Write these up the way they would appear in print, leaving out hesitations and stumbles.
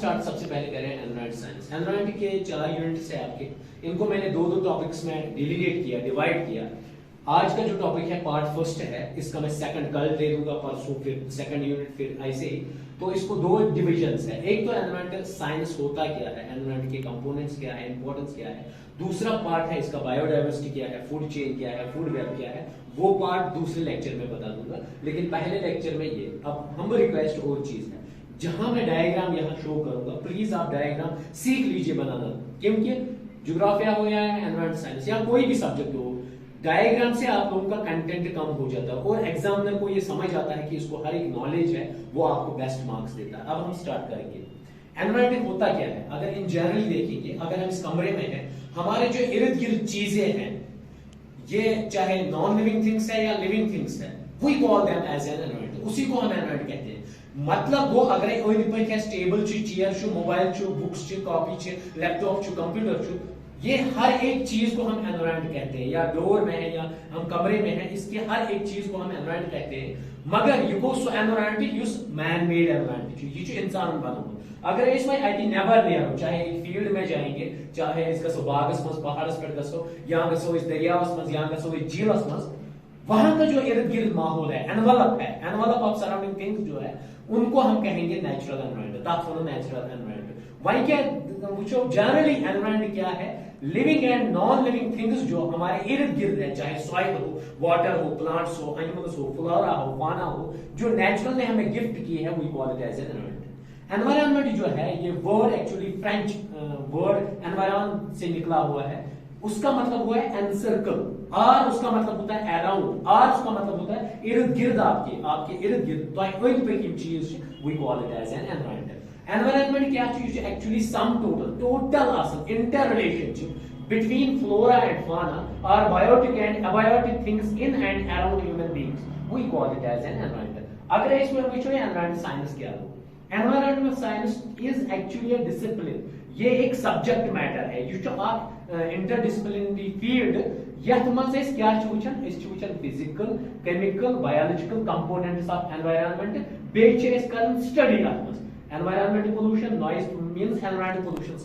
Start सबसे पहले करें एनवायरमेंट साइंस। एनवायरमेंट के 4 यूनिट्स है आपके, इनको मैंने दो टॉपिक्स में डिलीगेट किया, डिवाइड किया। आज का जो टॉपिक है पार्ट फर्स्ट है, इसका मैं सेकंड कल दे दूंगा, परसों फिर सेकंड यूनिट, फिर ऐसे ही। तो इसको दो डिविजन्स है, एक तो एनवायरमेंटल साइंस होता क्या है, एनवायरमेंट के कंपोनेंट्स क्या है, इंपॉर्टेंस क्या है। दूसरा पार्ट है इसका बायोडाइवर्सिटी क्या है, फूड चेन क्या है, फूड वेब क्या है। वो पार्ट दूसरे लेक्चर में बता दूंगा, लेकिन पहले लेक्चर में ये। अब हम रिक्वेस्ट और चीज है, जहां मैं डायग्राम यहाँ शो करूंगा, प्लीज आप डायग्राम सीख लीजिए बनाना, क्योंकि ज्योग्राफिया हो या एनवायरमेंट साइंस या कोई भी सब्जेक्ट हो, डायग्राम से आप लोगों का कंटेंट कम हो जाता है और एग्जामिनर को ये समझ आता है कि इसको हर एक नॉलेज है, वो आपको बेस्ट मार्क्स देता है। अब हम स्टार्ट करेंगे। एनवायरमेंट होता क्या है, अगर इन जनरली देखेंगे, अगर हम इस कमरे में हैं, हमारे जो इर्द गिर्द चीजें हैं, ये चाहे नॉन लिविंग थिंग्स है या लिविंग थिंग्स है, we call them as an environment, उसी को हम एनवायरमेंट कहते हैं। मतलब वो अगर table chair mobile books copy laptop computer, ये हर एक चीज को हम एनवायरमेंट कहते हैं, या डोर में है या हम कमरे में है, इसके हर एक चीज को हम एनवायरमेंट कहते हैं। मगर ये एनवायरमेंट मैन मेड एनवायरमेंट, ये इंसान बनो। अगर इसमें आई नेवर नियर, चाहे फील्ड में जाएंगे, चाहे इसका बागस मज पहाड़स पे गो, या गो इस दरियावस मज, या गो इस झीलस मज, वहां का जो इर्द गिर्द माहौल है, एनवलप है, एनवलप ऑफ सराउंडिंग थिंग्स जो है, उनको हम कहेंगे नेचुरल एनवायरमेंट, नेचुरल एनवायरमेंट। वहीं क्या वो जनरली एनवायरमेंट क्या है, living and non living things जो हमारे इर्द गिर्द है, चाहे सॉइल हो, वाटर हो, प्लांट्स हो, एनिमल्स हो, फ्लोरा हो, फाना हो, जो नेचुरल ने हमें गिफ्ट की है, we call it as an environment. Environment जो है, ये word actually French word environment से निकला हुआ है। उसका मतलब हुआ है एनसर्कल, आर उसका मतलब होता है अराउंड, आर उसका मतलब होता है इर्द गिर्द, आपके इर्द गिर्द, तो चीज we call it as an environment. Environment क्या चीज है, एक्चुअली सम टोटल आसन inter relationship between flora and fauna or biotic and abiotic things in and around human beings, we call it as an environment. अगर इसमें हम पूछो environment science क्या हो, environmental science is actually a discipline, ये एक subject matter है, ये जो आप इंटरडिसिप्लिनरी फील्ड यथ मज क्या वुचन physical, chemical, biological components of environment, बेच कर स्टडी अथ मज environmental pollution, noise means environmental pollution,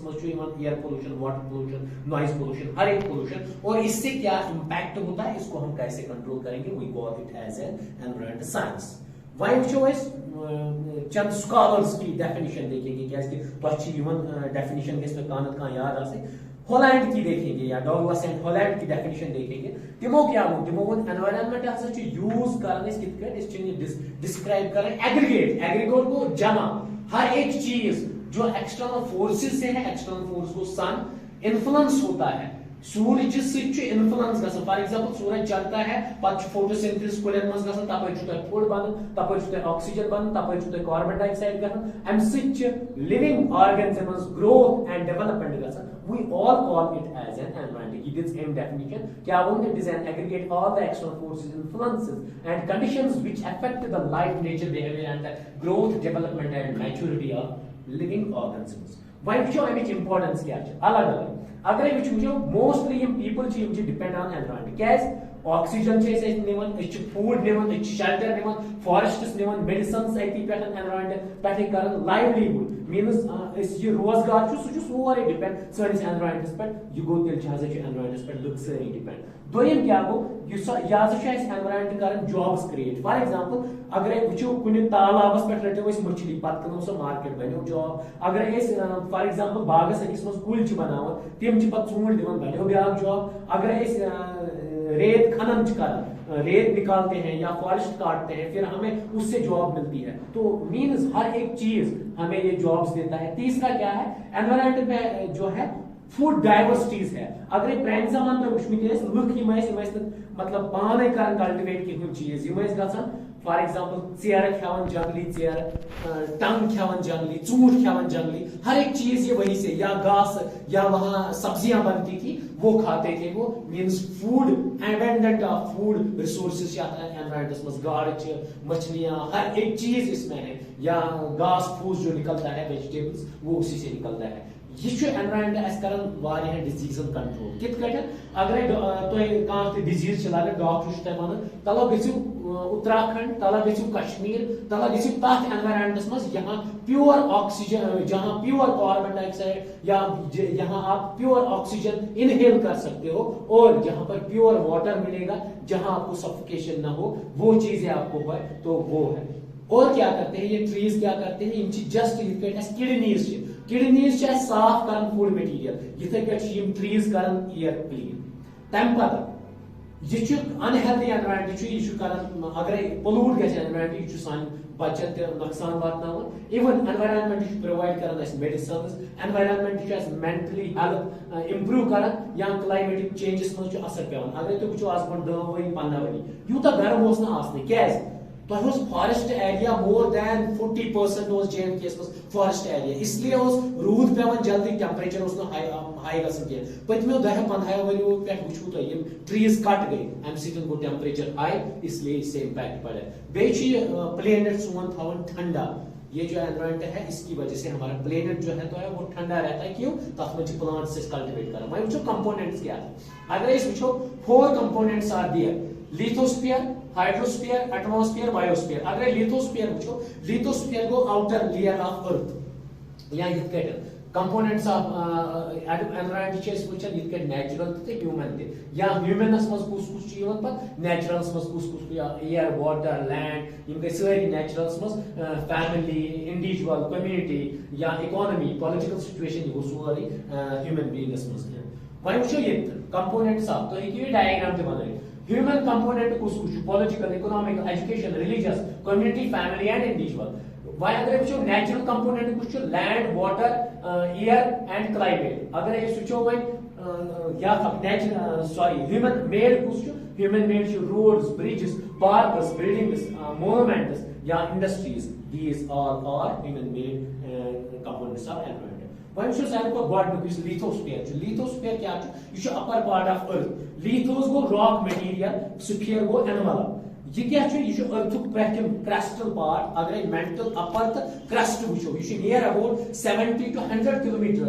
air pollution, water pollution, noise pollution, हर एक पोल्यूशन, और इससे क्या इंपैक्ट होता है, इसको हम कैसे कंट्रोल करेंगे, we call it as an environmental science. वहीं वुचो चंद स्कॉलर्स की डेफिनेशन देखेंगे, क्या डेफिनेशन कान याद आसे, हॉलैंड की देखेंगे या डॉगलस एंड हॉलैंड की डेफिनेशन देखेंगे। तिमो क्या वो एनवायरमेंट हसा यूज कर डिस्क्राइब कर एग्रीगेट को जमा, हर एक चीज जो एक्सटर्नल फोर्सेस से है, एक्सटर्नल फोर्स को सन इन्फ्लुएंस होता है, सूरज से इन्फ्लुएंस गसन। फॉर एग्जांपल सूरज चलता है, पत फोटोसिंथेसिस कुलन मज गसन, तपर छु फूड बन, तपर छु ऑक्सीजन बन, तपर छु कार्बन डाइऑक्साइड गसन, एम सिच living organisms growth and development गसन। We all call it as an environment. It is in definition. क्या बोलते हैं? It is an aggregate all the external forces, influences and conditions which affect the life, nature, behavior and the growth, development and maturity of living organisms. Why वुचो अमिच importance क्या है? अलग अलग। अगर वुचो मोस्टली यम पीपल ची यम डिपेंड ऑन एनवायरनमेंट। कैस ऑक्सीजन से निवन, फूड निवन, शेल्टर निवन, फॉरेस्ट्स निवन, मेडिसिन्स एती पे एनवायरनमेंट पे कर लाइवलीहुड मींस ये रोजगार सोरे डिपेंड सैनिस एनवायरनमेंटस पे, यह गो तेल एनवायरनमेंटस पे लुक सारी डिपेंड। दोयम क्या गो एनवायरनमेंट कर जॉब्स क्रिएट। फॉर एग्जांपल अगर वुचो कुन तालाबस पे रटो मछली, पत कनो सो मार्केट बनो जॉब। अगर फॉर एग्जांपल बागस अकिस मज कुल बनावन, तिम पत ूंट दिवन, बनो ब्या जॉब। अगर रेत खनन कर रेत निकालते हैं या फॉरेस्ट काटते हैं, फिर हमें उससे जॉब मिलती है। तो मींस हर एक चीज हमें ये जॉब्स देता है। तीसरा क्या है, एनवायरनमेंट में जो है फूड डाइवर्सिटीज है। अगर प्राइम जमान पे वुचमित लुक मतलब पाने कर कल्टिवेट की चीज गसन, फॉर एग्जांपल चेयर खावन जंगली चेयर, टंग खावन जंगली, चूंट खावन जंगली, हर एक चीज ये वहीं से, या घास या वहां सब्जियां बनती थी वो खाते थे। वो means food abundant of food resources environment में गाड़, मछलियां, हर एक चीज इसमें है, या घास फूस जो निकलता है, वेजिटेबल्स, वो उसी से निकलता है। ये एनवायरनमेंट कर डिजीजन कंट्रोल कित अगर तुम डिजीज लगे डॉक्टर वन तलो गो उत्तराखंड, तला गो कश्मीर, तला गो तथ एनवायरमेंटस मज यहाँ प्योर ऑक्सीजन, जहाँ प्योर कार्बन डाइऑक्साइड या यहाँ आप प्योर ऑक्सीजन इनहेल कर सकते हो, और जहाँ पर प्योर वाटर मिलेगा, जहाँ आपको सफोकेशन ना हो, वो चीजें आपको है, तो वो है। और क्या करते हैं ये ट्रीज, क्या करते हैं, जस्ट किडनीज किडनीज साफ कर फूड मटीरियल, इथे पे ट्रीज कर एयर क्लीन। तम पत यह अनहेल्दी एनवायरमेंट, अगर पोलूट ग एनवायरमेंट, यह सान बचन नुकसान वात। इवन एनवायरमेंट प्रोवाइड कर medicine, environment mentally health improve कर, या क्लाइमेटिक चेंजेस मज असर पे। अगर तुम वो आज 10 वरी 15 वरी यूत गर्म ना क्या forest area more than 40% JNK forest area, इसलिए रूद पे जल्दी, टेम्परेचर हाई गए। पत्मो 10-15 वरियो पे वो तुम ट्रीज कट गई, अम गो टेम्परेचर हाई, इसलिए इससे इम्पैक्ट पड़े। बे प्लेनेट सोन थवन ठंडा, ये जो एनवायरमेंट है इसकी वजह से हमारा प्लेनेट जो है तो है वो ठंडा रहता है। क्यों? तथ में प्लांट्स कल्टिवेट कर। मैं वो कंपोनेंट्स क्या है, अगर वो 4 components are there, lithosphere, hydrosphere, atmosphere, biosphere. अगर लिथोस्फीयर वो, लिथोस्फीयर गो आउटर लेयर ऑफ अर्थ, या कंपोनेंट्स ऑफ एनवायरमेंट नेचुरल तो ह्यूमन ते, या ह्यूमनस मज कुछ नेचुरल्स मज कुछ एयर, वाटर, लैंड, यम गई सारी नेचुरल्स मज, फैमिली, इंडिविजुअल, कम्युनिटी, या इकोनॉमी, पॉलिटिकल सिचुएशन, यह सोरी ह्यूमन बीइंगस मज। वह वो ये कंपोनेंट्स ऑफ, तो ये डायग्राम ते बन ह्यूमन कंपोनेंट कुछ political, economic, education, religious, community, family and individual. वह अगर वो नेचुरल कंपोनेंट कुछ land, water, air and climate. अगर ये वो या सॉरी ह्यूमन मेड कुछ, human made roads, bridges, parks, buildings, monuments, या industries, these all are human made components of environment. वह लिथोस्फीयर, लिथोस्फीयर क्या, यह upper part of earth. Lithos गो रॉक मटीरियल, स्फीयर गो एनवलप। यह क्या, यह अर्थुक पेम क्रस्टल पार्ट। अगर मेंटल अपर तो क्रस्ट वो, यह near about 70 to 100 kilometre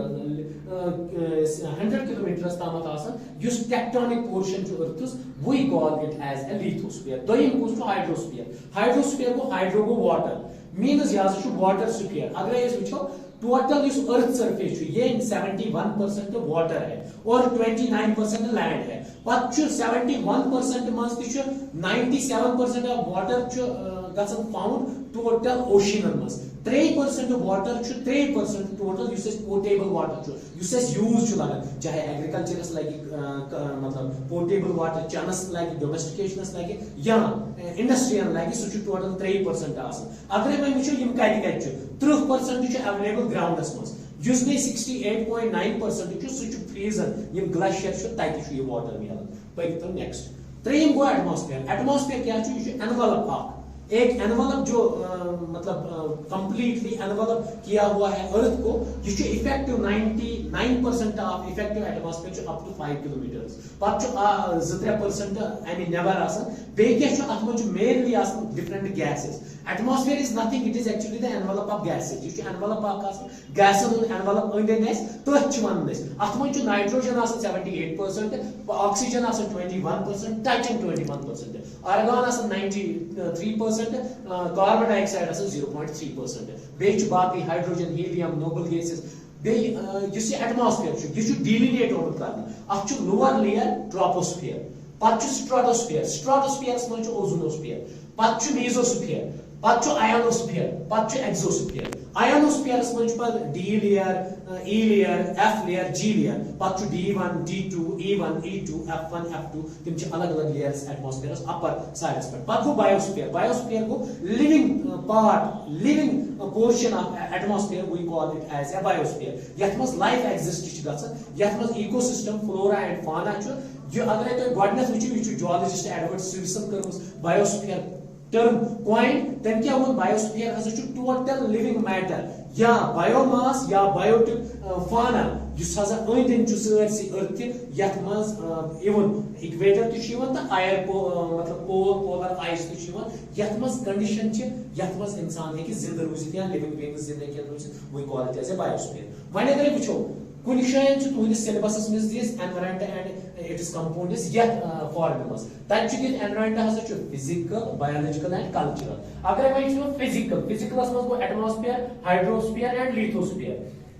100 kilometre तम टेक्टोनिक पोर्शन अर्थस, we call it as a lithosphere. दोम कुछ हाइड्रोस्फीयर, हाइड्रोस्फीयर गो, हाइड्रो गो वाटर, मीन्स यह वाटर स्फीयर। अगर वो टोटल इस अर्थ सरफेस ये 71% वाटर है और 29% लैंड है। 71% मज 97% of water found total ocean मज। 3% water 3% total portable water use लगन, चाहे एग्रीकल्चरस लगे, मतलब पोर्टेबल वाटर चनस लगे, डोमेस्टिकेशनस लगे, या इंडस्ट्रियल लगे, सह टोटल 3%। अगर वो कत 30% अवेलेबल ग्राउंडस मज, 68.9% सह फ्रीजर, ग्लेशियर तक वाटर मिलान। पकतो नेक्स्ट। 3 गो एटमॉस्फेयर। एटमॉस्फेयर क्या, एनवलप, एक एनवलप जो मतलब कंप्लीटली एनवलप किया हुआ है अर्थ को। यह effective 99% of effective atmosphere up to 5 kilometres. पत 2-3% अमि नेबर mainly different gases. Atmosphere is nothing, it is actually the envelope of gases. यह एनवलप गैसन एनवलप तथ वन अत मज नाइट्रोजन 78%, ऑक्सीजन 21%, टाइटन 21%, आर्गन 93%, कार्बन डाइऑक्साइड 0.3%, बेच बाकी hydrogen, helium, noble gases. Atmosphere यह डिलिनेट कर लोअर लेयर ट्रोपोस्फियर, पत स्ट्रेटोस्फियर, स्ट्रेटोस्फियरस मज ओजोनोस्फियर, पत मीजोस्फियर, पत आयोनोस्फियर, पत एक्सोस्फियर। आयोनोस्फियरस मज डी लेयर, ई लेयर, एफ लेयर, जी लेयर, पत D1, D2, E1, E2, F1, F2, तम अलग अलग लेयर्स एटमॉस्फेयरस अपर साइडस पे। पत गो बायोस्फीयर, बायोस्फीयर गो living part, living portion of atmosphere, we call it as a biosphere. यथ मज लाइफ एग्जिस्ट गसन, यथ मज इकोसिस्टम, फ्लोरा एंड फाना। अगर तुम गोडनेथ वो जियोलॉजिस्ट एडवर्ड स्टिवसन कर बायोस्फीयर टर्म कॉइन, तम क्या वो बायोस्फीयर हज टोटल लिविंग मैटर, या बायोमास, या बायोटिक फाना, सरसी अर्थ, यथ मज इवन इक्वेटर तो आयर मतलब पोलर आइस तो यथ मज कंडीशन यथ मज इंसान हे जिंद रूजित या लिविंग बीइंग्स जिंद हेकन रूजित, we call it as a biosphere. वह अगर वो कुछ शायद तुहदिस सिलेबस में this environment and its components ये फॉर्म में तब एनवायरनमेंट हसा फिजिकल बायोलॉजिकल एंड कल्चरल अगर वो फिजिकल फिजिकलस मज गो एटमॉस्फेयर हाइड्रोस्फीयर एंड लिथोस्फीयर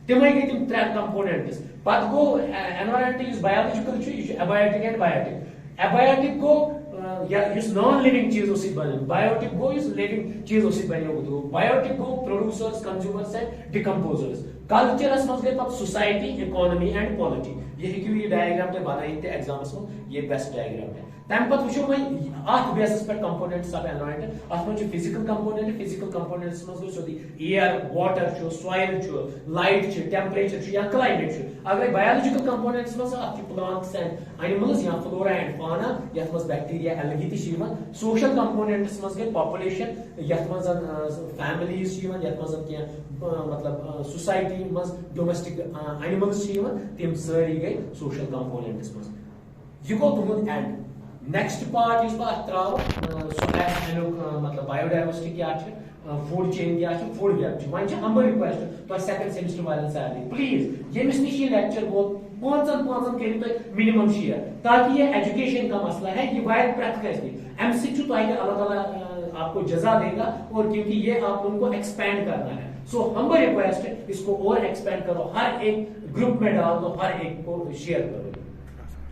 तमे गई तम त्रे कंपोनेंट्स पत गो environment biological abiotic and biotic abiotic गो नॉन लिविंग चीजों से बने बायोटिक गो लिविंग चीजों से बने बायोटिक गो प्रोड्यूसर्स कंज्यूमर्स एंड डिकम्पोजर्स कल्चरस मज गई पत सोसाइटी इकोनॉमी एंड पॉलिटी ये डायग्राम ते बनाई ते एग्जाम्स में ये बेस्ट डायग्राम है तम पत वो वही अथ बेसिस पे कंपोनेंट्स ऑफ एनवायरनमेंट अथ मज फिजिकल कंपोनेंट्स मज गो सोदी air water soil light temperature या क्लाइमेट अगर बायोलॉजिकल कंपोनेंट्स मज अथ प्लांट्स एंड एनिमल्स या फ्लोरा एंड फाना यथ मज बैक्टीरिया एल्गी ति सोशल कंपोनेंट्स मज गई पॉपुलेशन यथ मज फैमिलीज यथ मज क्या मतलब सोसाइटी मज डोमेस्टिक एनिमल्स तम सारी गई सोशल कंपोनेंट्स मज यह गो तुहद एंड नेक्स्ट पार्ट इस बात त्राव मतलब बायोडाइवर्सिटी क्या फूड चेन क्या food web one humble request तो सेकंड सेमेस्टर वाले सारे प्लीज यमिस निश ये लेक्चर वो पांचन करो मिनिमम शेयर ताकि ये एजुकेशन का मसला है ये वायद प्रैक्ट कर अल्लाह ताला आपको जजा देगा और क्योंकि ये आप उनको एक्सपेंड करना है सो हम्बल रिक्वेस्ट इसको और एक्सपेंड करो हर एक ग्रुप में डाल दो हर एक को शेयर करो।